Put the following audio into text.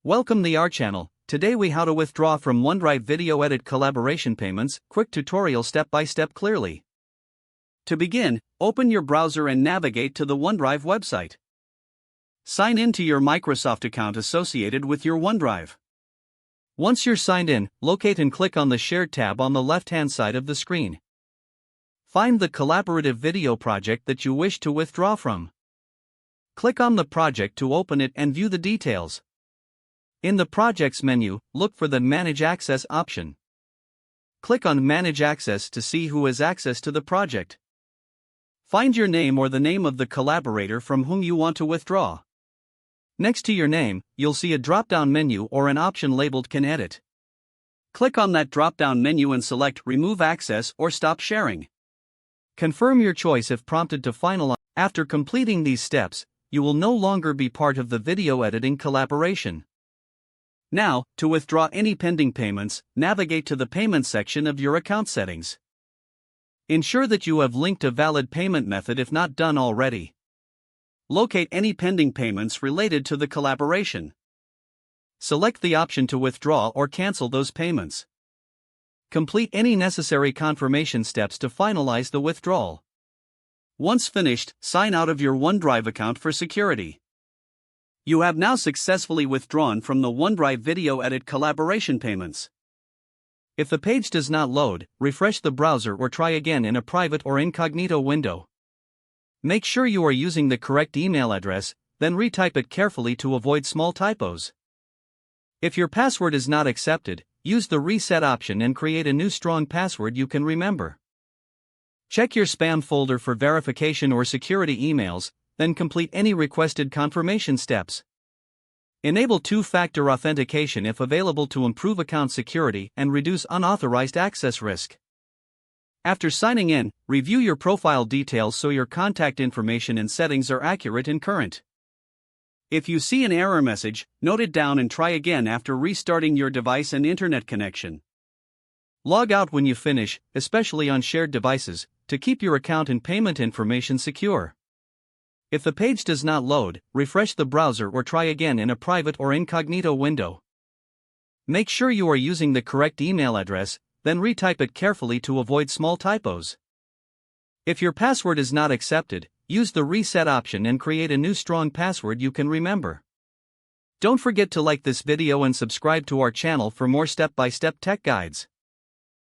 Welcome to our channel. Today we how to withdraw from OneDrive video edit collaboration payments, quick tutorial step by step clearly. To begin, open your browser and navigate to the OneDrive website. Sign in to your Microsoft account associated with your OneDrive. Once you're signed in, locate and click on the Shared tab on the left-hand side of the screen. Find the collaborative video project that you wish to withdraw from. Click on the project to open it and view the details. In the Projects menu, look for the Manage Access option. Click on Manage Access to see who has access to the project. Find your name or the name of the collaborator from whom you want to withdraw. Next to your name, you'll see a drop-down menu or an option labeled Can Edit. Click on that drop-down menu and select Remove Access or Stop Sharing. Confirm your choice if prompted to finalize. After completing these steps, you will no longer be part of the video editing collaboration. Now, to withdraw any pending payments, navigate to the Payment section of your account settings. Ensure that you have linked a valid payment method if not done already. Locate any pending payments related to the collaboration. Select the option to withdraw or cancel those payments. Complete any necessary confirmation steps to finalize the withdrawal. Once finished, sign out of your OneDrive account for security. You have now successfully withdrawn from the OneDrive video edit collaboration payments. If the page does not load, refresh the browser or try again in a private or incognito window. Make sure you are using the correct email address, then retype it carefully to avoid small typos. If your password is not accepted, use the Reset option and create a new strong password you can remember. Check your spam folder for verification or security emails, then complete any requested confirmation steps. Enable two-factor authentication if available to improve account security and reduce unauthorized access risk. After signing in, review your profile details so your contact information and settings are accurate and current. If you see an error message, note it down and try again after restarting your device and internet connection. Log out when you finish, especially on shared devices, to keep your account and payment information secure. If the page does not load, refresh the browser or try again in a private or incognito window. Make sure you are using the correct email address, then retype it carefully to avoid small typos. If your password is not accepted, use the Reset option and create a new strong password you can remember. Don't forget to like this video and subscribe to our channel for more step-by-step tech guides.